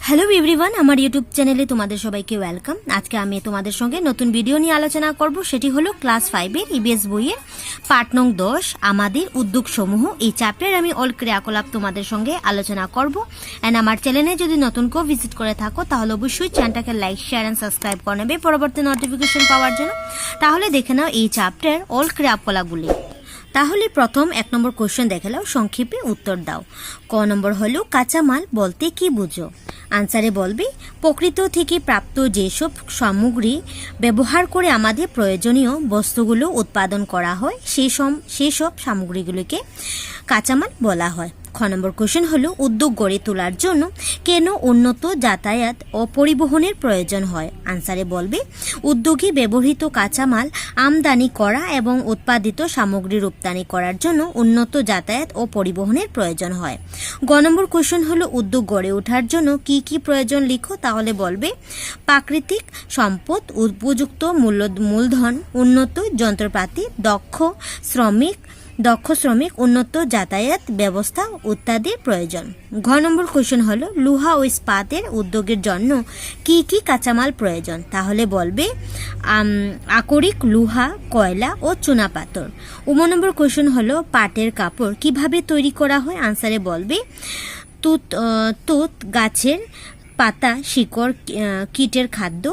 Hello everyone, আমার YouTube চ্যানেলে তোমাদের সবাইকে ওয়েলকাম। আজকে আমি তোমাদের সঙ্গে নতুন ভিডিও নিয়ে আলোচনা করব। সেটি হলো ক্লাস 5-এর ইবিএস বইয়ের পার্ট নং 10 আমাদের উদ্যোগ সমূহ। এই চ্যাপ্টারে আমি অল ক্রিয়াকলাপ তোমাদের সঙ্গে আলোচনা করব। অ্যান্ড আমার চ্যানেলে যদি নতুন কেউ ভিজিট করে থাকো তাহলে অবশ্যই চ্যানেলটাকে লাইক, শেয়ার অ্যান্ড সাবস্ক্রাইব করে নেবে পরবর্তী নোটিফিকেশন পাওয়ার জন্য। তাহলে দেখে নাও এই চ্যাপ্টার অল ক্রিয়াকলাপগুলি। তাহলে প্রথম 1 নম্বর কোশ্চেন দেখে নাও, সংক্ষেপে উত্তর দাও। ক নম্বর হলো কাঁচামাল বলতে কি বুঝো? আনসারে বলবে প্রকৃত থেকে প্রাপ্ত যেসব সামগ্রী ব্যবহার করে আমাদের প্রয়োজনীয় বস্তুগুলো উৎপাদন করা হয় সেই সব সামগ্রীগুলোকে কাঁচামাল বলা হয়। খ নম্বর কোশ্চেন হলো উদ্যোগ গড়ে তোলার জন্য কেন উন্নত যাতায়াত ও পরিবহনের প্রয়োজন হয়? আনসারে বলবে উদ্যোগে ব্যবহৃত কাঁচামাল আমদানি করা এবং উৎপাদিত সামগ্রী রপ্তানি করার জন্য উন্নত যাতায়াত ও পরিবহনের প্রয়োজন হয়। গ নম্বর কোশ্চেন হলো উদ্যোগ গড়ে ওঠার জন্য কি কি প্রয়োজন লিখো। তাহলে বলবে প্রাকৃতিক সম্পদ, উপযুক্ত মূলধন, উন্নত যন্ত্রপাতি, দক্ষ শ্রমিক, উন্নত যাতায়াত ব্যবস্থা ইত্যাদির প্রয়োজন। ঘ নম্বর কোশ্চেন হলো লোহা ও ইস্পাতের উদ্যোগের জন্য কি কি কাঁচামাল প্রয়োজন? তাহলে বলবে আকরিক, লোহা, কয়লা ও চুনাপাথর। উম নম্বর কোশ্চেন হলো পাটের কাপড় কিভাবে তৈরি করা হয়? আনসারে বলবে তুত গাছের পাতা, শিকড় কীটের খাদ্য।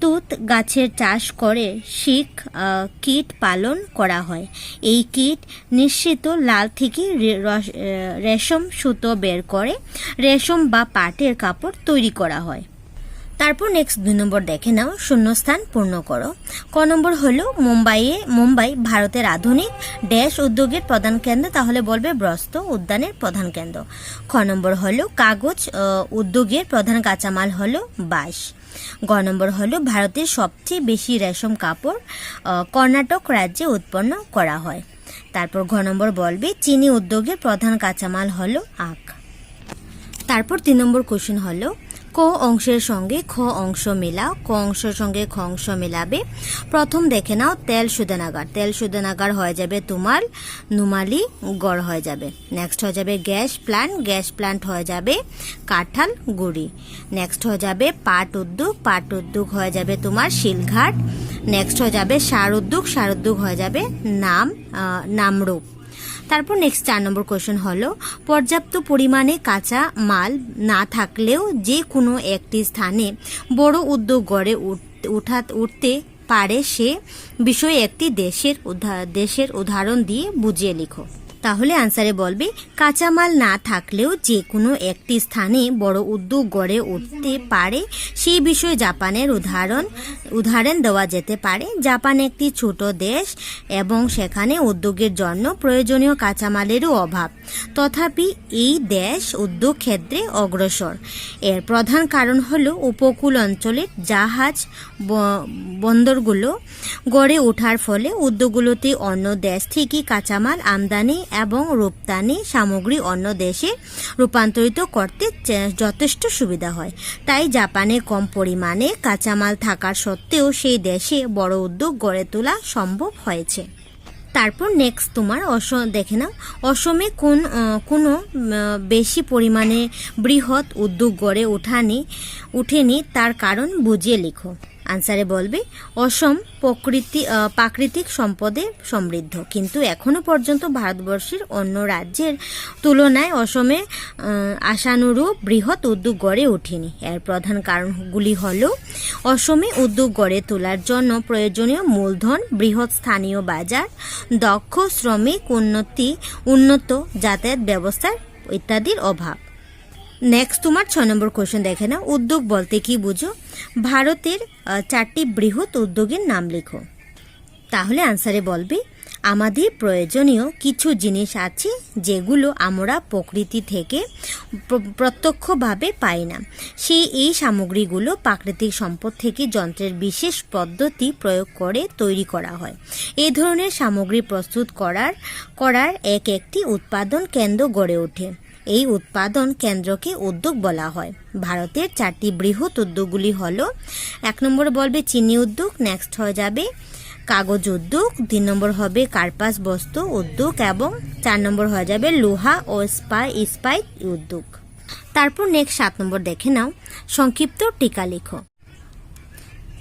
তুত গাছের চাষ করে কীট পালন করা হয়। এই কীট নিঃসৃত লাল থেকে রেশম সুতো বের করে রেশম বা পাটের কাপড় তৈরি করা হয়। তারপর নেক্সট 2 নম্বর দেখে নাও, শূন্যস্থান পূর্ণ করো। ক নম্বর হলো মুম্বাই ভারতের আধুনিক ড্যাশ উদ্যোগের প্রধান কেন্দ্র। তাহলে বলবে বস্ত্র উদ্যানের প্রধান কেন্দ্র। খ নম্বর হলো কাগজ উদ্যোগের প্রধান কাঁচামাল হলো বাঁশ। গ নম্বর হলো ভারতের সবচেয়ে বেশি রেশম কাপড় কর্ণাটক রাজ্যে উৎপন্ন করা হয়। তারপর ঘ নম্বর বলবে চিনি উদ্যোগের প্রধান কাঁচামাল হলো আখ। তারপর 3 নম্বর কোশ্চেন হলো ক অংশের সঙ্গে খ অংশ মেলাও। ক অংশের সঙ্গে খ অংশ মেলাবে। প্রথম দেখে নাও তেল শোধনাগার হয়ে যাবে তোমার নুমালি গড় হয়ে যাবে। নেক্সট হয়ে যাবে গ্যাস প্ল্যান্ট হয়ে যাবে কাঁঠাল গুড়ি। নেক্সট হয়ে যাবে পাট উদ্যোগ হয়ে যাবে তোমার শিলঘাট। নেক্সট হয়ে যাবে সার উদ্যোগ হয়ে যাবে নামরূপ। তারপর নেক্সট 4 নম্বর কোশ্চেন হলো পর্যাপ্ত পরিমাণে কাঁচা মাল না থাকলেও যে কোনো একটি স্থানে বড় উদ্যোগ গড়ে উঠতে পারে সে বিষয়ে একটি দেশের উদাহরণ দিয়ে বুঝিয়ে লিখো। তাহলে আনসারে বলবে কাঁচামাল না থাকলেও যে কোনো একটি স্থানে বড় উদ্যোগ গড়ে উঠতে পারে সেই বিষয়ে জাপানের উদাহরণ দেওয়া যেতে পারে। জাপান একটি ছোট দেশ এবং সেখানে উদ্যোগের জন্য প্রয়োজনীয় কাঁচামালেরও অভাব। তথাপি এই দেশ উদ্যোগ ক্ষেত্রে অগ্রসর। এর প্রধান কারণ হলো উপকূল অঞ্চলের জাহাজ বন্দরগুলো গড়ে ওঠার ফলে উদ্যোগগুলোতে অন্য দেশ থেকে কাঁচামাল আমদানি এবং রপ্তানি সামগ্রী অন্য দেশে রূপান্তরিত করতে যথেষ্ট সুবিধা হয়। তাই জাপানে কম পরিমাণে কাঁচামাল থাকার সত্ত্বেও সেই দেশে বড় উদ্যোগ গড়ে তোলা সম্ভব হয়েছে। তারপর নেক্সট তোমার দেখে নাও অসমে কোনো বেশি পরিমাণে বৃহৎ উদ্যোগ গড়ে উঠেনি তার কারণ বুঝিয়ে লিখো। আনসারে বলবে অসম প্রাকৃতিক সম্পদে সমৃদ্ধ, কিন্তু এখনো পর্যন্ত ভারতবর্ষের অন্য রাজ্যের তুলনায় অসমে আশানুরূপ বৃহৎ উদ্যোগ গড়ে ওঠেনি। এর প্রধান কারণগুলি হলো অসমে উদ্যোগ গড়ে তোলার জন্য প্রয়োজনীয় মূলধন, বৃহৎ স্থানীয় বাজার, দক্ষ শ্রমিক, উন্নত যাতায়াত ব্যবস্থা ইত্যাদির অভাব। নেক্সট তোমার 6 নম্বর কোশ্চেন দেখে নাও উদ্যোগ বলতে কি বুঝো? ভারতের 4টি বৃহৎ উদ্যোগের নাম লেখো। তাহলে আনসারে বলবে আমাদের প্রয়োজনীয় কিছু জিনিস আছে যেগুলো আমরা প্রকৃতি থেকে প্রত্যক্ষভাবে পাই না। এই সামগ্রীগুলো প্রাকৃতিক সম্পদ থেকে যন্ত্রের বিশেষ পদ্ধতি প্রয়োগ করে তৈরি করা হয়। এই ধরনের সামগ্রী প্রস্তুত করার একটি উৎপাদন কেন্দ্র গড়ে ওঠে। এই উৎপাদন কেন্দ্রকে উদ্যোগ বলা হয়। ভারতের 4টি বৃহৎ উদ্যোগগুলি হলো 1 নম্বর বলবে চিনি উদ্যোগ, নেক্সট হয়ে যাবে কাগজ উদ্যোগ, 3 নম্বর হবে কার্পাস বস্ত্র উদ্যোগ এবং 4 নম্বর হয়ে যাবে লোহা ও ইস্পাত উদ্যোগ। তারপর নেক্সট 7 নম্বর দেখে নাও, সংক্ষিপ্ত টিকা লিখো।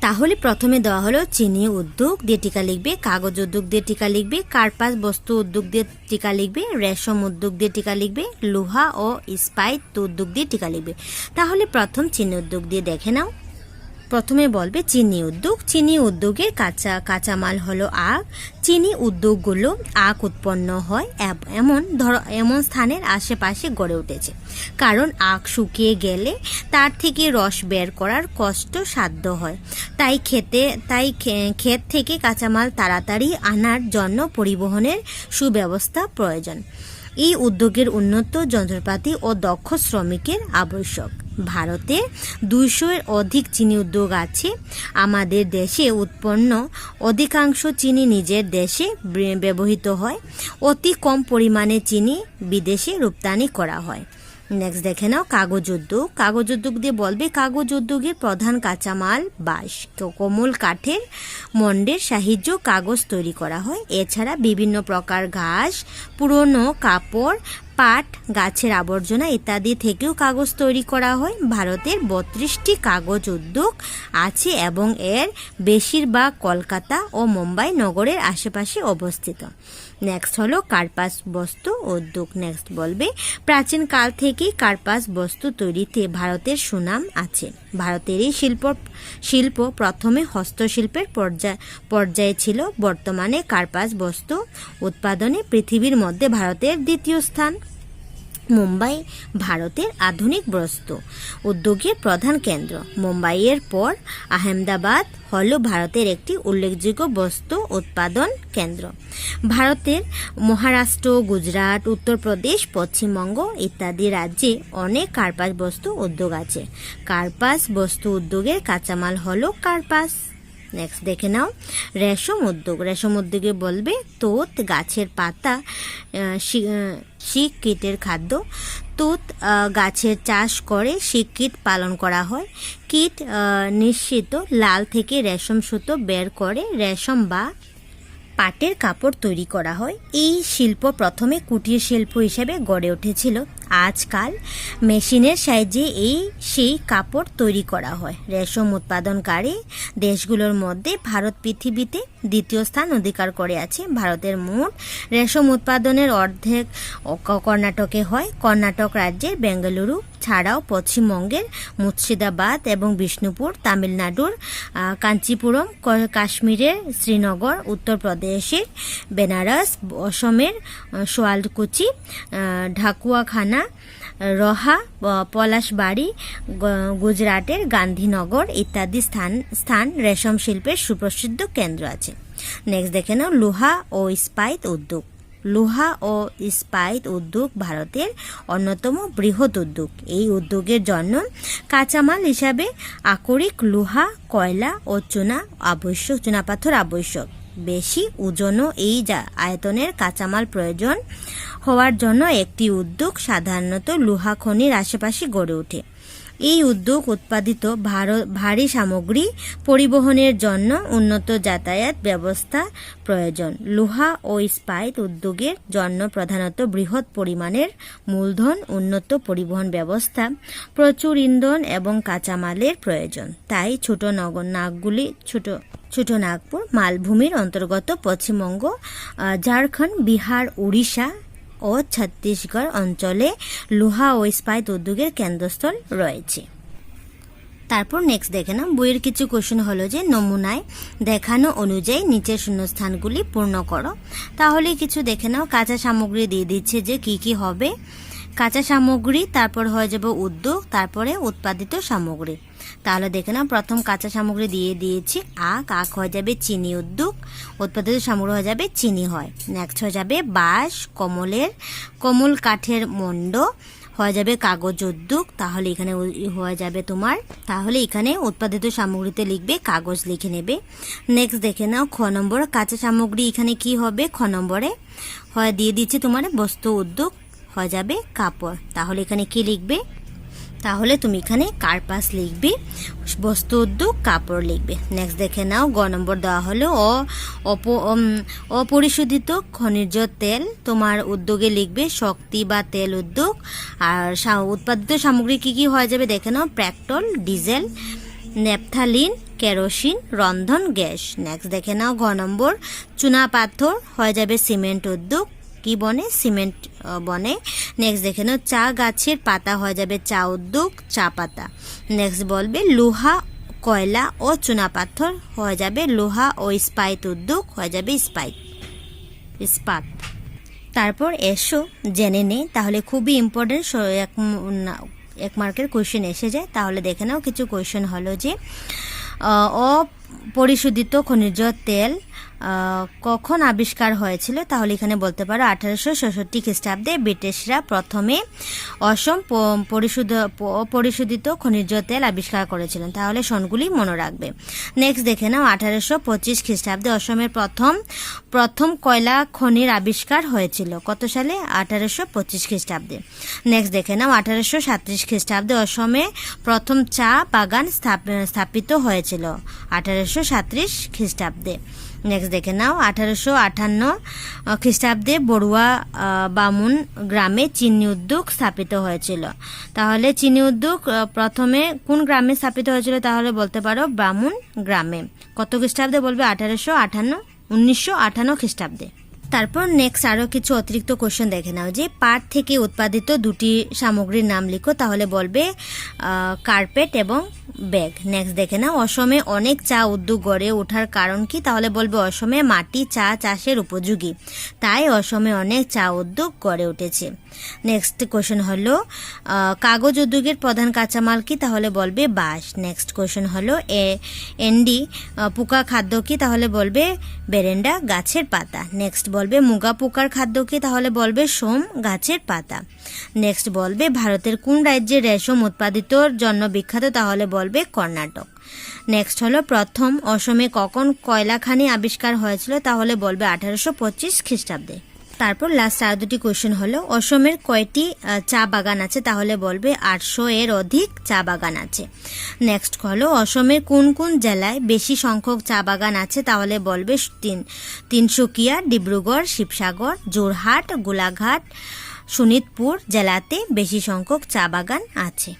তাহলে প্রথমে দেওয়া হলো চিনি উদ্যোগ দিয়ে টিকা লিখবে, কাগজ উদ্যোগ দিয়ে টিকা লিখবে, কার্পাস বস্তু উদ্যোগ দিয়ে টিকা লিখবে, রেশম উদ্যোগ দিয়ে টিকা লিখবে, লোহা ও ইস্পাত উদ্যোগ দিয়ে টিকা লিখবে। তাহলে প্রথম চিনি উদ্যোগ দিয়ে দেখে নাও। প্রথমে বলবে চিনি উদ্যোগ। চিনি উদ্যোগের কাঁচামাল হলো আখ। চিনি উদ্যোগগুলো আখ উৎপন্ন হয় এমন স্থানের আশেপাশে গড়ে উঠেছে, কারণ আখ শুকিয়ে গেলে তার থেকে রস বের করার কষ্ট সাধ্য হয়। তাই ক্ষেত থেকে কাঁচামাল তাড়াতাড়ি আনার জন্য পরিবহনের সুব্যবস্থা প্রয়োজন। এই উদ্যোগের উন্নত যন্ত্রপাতি ও দক্ষ শ্রমিকের আবশ্যক। ভারতে 200-এর অধিক চিনি উদ্যোগ আছে। আমাদের দেশে উৎপন্ন অধিকাংশ চিনি নিজের দেশে ব্যবহৃত হয়। অতি কম পরিমাণে চিনি বিদেশে রপ্তানি করা হয়। নেক্সট দেখে নাও কাগজ উদ্যোগ। কাগজ উদ্যোগ দিয়ে বলবে কাগজ উদ্যোগের প্রধান কাঁচামাল বাঁশ। কোমল কাঠের মন্ডের সাহায্য কাগজ তৈরি করা হয়। এছাড়া বিভিন্ন প্রকার ঘাস, পুরনো কাপড়, পাট, গাছের আবর্জনা ইত্যাদি থেকেও কাগজ তৈরি করা হয়। ভারতের 32টি কাগজ উদ্যোগ আছে এবং এর বেশিরভাগ কলকাতা ও মুম্বাই নগরের আশেপাশে অবস্থিত। নেক্সট হলো কার্পাস বস্তু উদ্যোগ। নেক্সট বলবে প্রাচীন কাল থেকেই কার্পাস বস্তু তৈরিতে ভারতের সুনাম আছে। ভারতের এই শিল্প প্রথমে হস্তশিল্পের পর্যায়ে ছিল। বর্তমানে কার্পাস বস্তু উৎপাদনে পৃথিবীর মধ্যে ভারতের দ্বিতীয় স্থান। মুম্বাই ভারতের আধুনিক বস্ত্র উদ্যোগের প্রধান কেন্দ্র। মুম্বাইয়ের পর আহমেদাবাদ হল ভারতের একটি উল্লেখযোগ্য বস্ত্র উৎপাদন কেন্দ্র। ভারতের মহারাষ্ট্র, গুজরাট, উত্তরপ্রদেশ, পশ্চিমবঙ্গ ইত্যাদি রাজ্যে অনেক কার্পাস বস্তু উদ্যোগ আছে। কার্পাস বস্তু উদ্যোগের কাঁচামাল হলো কার্পাস। নেক্সট দেখে নাও রেশম উদ্যোগ। রেশম উদ্যোগে বলবে তোত গাছের পাতা শিক কীটের খাদ্য। তুত গাছের চাষ করে শিক কীট পালন করা হয়। কীট নিঃসৃত লাল থেকে রেশম সুতো বের করে রেশম বা পাটের কাপড় তৈরি করা হয়। এই শিল্প প্রথমে কুটির শিল্প হিসেবে গড়ে উঠেছিল। আজকাল মেশিনের সাহায্যে সেই কাপড় তৈরি করা হয়। রেশম উৎপাদনকারী দেশগুলোর মধ্যে ভারত পৃথিবীতে দ্বিতীয় স্থান অধিকার করে আছে। ভারতের মোট রেশম উৎপাদনের অর্ধেক কর্ণাটকে হয়। কর্ণাটক রাজ্যের বেঙ্গালুরু ছাড়াও পশ্চিমবঙ্গের মুর্শিদাবাদ এবং বিষ্ণুপুর, তামিলনাড়ুর কাঞ্চিপুরম, কাশ্মীরের শ্রীনগর, উত্তরপ্রদেশের বেনারস, অসমের সোয়ালকুচি, ঢাকুয়াখানা, রহা, পলাশবাড়ি, গুজরাটের গান্ধীনগর ইত্যাদি স্থান রেশম শিল্পের সুপ্রসিদ্ধ কেন্দ্র আছে। নেক্সট দেখে নাও লোহা ও ইস্পাত উদ্যোগ। লোহা ও ইস্পাত উদ্যোগ ভারতের অন্যতম বৃহৎ উদ্যোগ। এই উদ্যোগের জন্য কাঁচামাল হিসাবে আকরিক, লোহা, কয়লা ও চুনাপাথর আবশ্যক। বেশি ওজন ও এই আয়তনের কাঁচামাল প্রয়োজন হওয়ার জন্য একটি উদ্যোগ সাধারণত লোহা খনির আশেপাশে গড়ে ওঠে। এই উদ্যোগ উৎপাদিত ভারী সামগ্রী পরিবহনের জন্য উন্নত যাতায়াত ব্যবস্থা প্রয়োজন। লোহা ও ইস্পাত উদ্যোগের জন্য প্রধানত বৃহৎ পরিমাণের মূলধন, উন্নত পরিবহন ব্যবস্থা, প্রচুর ইন্ধন এবং কাঁচামালের প্রয়োজন। তাই ছোট নাগপুর মালভূমির অন্তর্গত পশ্চিমবঙ্গ, ঝাড়খণ্ড, বিহার, উড়িষ্যা ও ছত্তিশগড় অঞ্চলে লোহা ও ইস্পাত উদ্যোগের কেন্দ্রস্থল রয়েছে। তারপর নেক্সট দেখে নাও বইয়ের কিছু কোশ্চেন হলো যে নমুনায় দেখানো অনুযায়ী নিচের শূন্যস্থানগুলি পূর্ণ করো। তাহলে কিছু দেখে নাও কাঁচা সামগ্রী দিয়ে দিচ্ছে যে কি কি হবে। কাঁচা সামগ্রী, তারপর হয়ে যাবে উদ্যোগ, তারপরে উৎপাদিত সামগ্রী। তাহলে দেখে নাও প্রথম কাঁচা সামগ্রী দিয়ে দিয়েছি আখ হয়ে যাবে চিনি উদ্যোগ, উৎপাদিত সামগ্রী হয়ে যাবে চিনি হয়। নেক্সট হয়ে যাবে বাঁশ, কোমল কাঠের মন্ড হয়ে যাবে কাগজ উদ্যোগ। তাহলে এখানে হয়ে যাবে তোমার, তাহলে এখানে উৎপাদিত সামগ্রীতে লিখবে কাগজ লিখে নেবে। নেক্সট দেখে নাও খ নম্বর কাঁচা সামগ্রী এখানে কি হবে, খ নম্বরে হয় দিয়ে দিচ্ছে তোমার বস্ত্র উদ্যোগ হয়ে যাবে কাপড়। তাহলে এখানে কি লিখবে, তাহলে তুমি এখানে কার্পাস লিখবে, বস্ত্র উদ্যোগ কাপড় লিখবে। নেক্সট দেখে নাও, গ নম্বর দেওয়া হলো অপরিশোধিত খনিজ তেল, তোমার উদ্যোগে লিখবে শক্তি বা তেল উদ্যোগ। আর উৎপাদিত সামগ্রী কি কি হয়ে যাবে দেখে নাও, পেট্রোল, ডিজেল, ন্যাপথালিন, কেরোসিন, রন্ধন গ্যাস। নেক্সট দেখে নাও, ঘ নম্বর চুনা পাথর হয়ে যাবে সিমেন্ট উদ্যোগ, কি বনে, সিমেন্ট বনে। নেক্সট দেখে নাও, চা গাছের পাতা হয়ে যাবে চা উদ্যোগ, চা পাতা। নেক্সট বলবে লোহা, কয়লা ও চুনা পাথর হয়ে যাবে লোহা ও ইস্পাত উদ্যোগ, হয়ে যাবে ইস্পাত। তারপর এসো জেনে নেই, তাহলে খুবই ইম্পর্টেন্ট, এক মার্কের কোয়েশ্চেন এসে যায়। তাহলে দেখে নাও, কিছু কোয়েশ্চেন হলো যে অপরিশোধিত খনিজ তেল কখন আবিষ্কার হয়েছিল, তাহলে এখানে বলতে পারো 1866 খ্রিস্টাব্দে ব্রিটিশরা প্রথমে অসম পরিশোধিত খনিজ তেল আবিষ্কার করেছিলেন, তাহলে সনগুলি মনে রাখবে। নেক্সট দেখে নাও, 1825 খ্রিস্টাব্দে অসমের প্রথম কয়লা খনির আবিষ্কার হয়েছিল, কত সালে, 1825 খ্রিস্টাব্দে। নেক্সট দেখে নাও, 1837 খ্রিস্টাব্দে অসমে প্রথম চা বাগান স্থাপিত হয়েছিল, 1837 খ্রিস্টাব্দে। নেক্সট দেখে নাও, 1858 খ্রিস্টাব্দে বড়ুয়া বামুন গ্রামে চিনি উদ্যোগ স্থাপিত হয়েছিল, তাহলে চিনি উদ্যোগ প্রথমে কোন গ্রামে স্থাপিত হয়েছিল, তাহলে বলতে পারো বামুন গ্রামে। কত খ্রিস্টাব্দে বলবে, 1958 খ্রিস্টাব্দে। তারপর নেক্সট আরও কিছু অতিরিক্ত কোশ্চেন দেখে নাও, যে পাট থেকে উৎপাদিত দুটি সামগ্রীর নাম লিখো, তাহলে বলবে কার্পেট এবং ব্যাগ। নেক্সট দেখে নাও, অসমে অনেক চা উদ্যোগ গড়ে ওঠার কারণ কি, তাহলে বলবে অসমে মাটি চা চাষের উপযোগী, তাই অসমে অনেক চা উদ্যোগ গড়ে উঠেছে। নেক্সট কোশ্চেন হলো কাগজ উদ্যোগের প্রধান কাঁচামাল কি, তাহলে বলবে বাঁশ। নেক্সট কোশ্চেন হলো এন্ডি পোকা খাদ্য কি, তাহলে বলবে বেরেন্ডা গাছের পাতা। নেক্সট বলবে মুগা পোকার খাদ্য কি, তাহলে বলবে সোম গাছের পাতা। নেক্সট বলবে ভারতের কোন রাজ্যের রেশম উৎপাদিতর জন্য বিখ্যাত, তাহলে বলবে কর্ণাটক। নেক্সট হলো প্রথম অসমে কখন কয়লা খনি আবিষ্কার হয়েছিল, তাহলে বলবে 1825 খ্রিস্টাব্দে। তারপর লাস্ট আর দুটি কোয়েশ্চেন হলো অসমের কয়টি চা বাগান আছে, তাহলে বলবে 800 এর অধিক চা বাগান আছে। নেক্সট হলো অসমের কোন কোন জেলায় বেশি সংখ্যক চা বাগান আছে, তাহলে বলবে তিনসুকিয়া, ডিব্রুগড়, শিবসাগর, যোরহাট, গোলাঘাট, শোনিতপুর জেলাতে বেশি সংখ্যক চা বাগান আছে।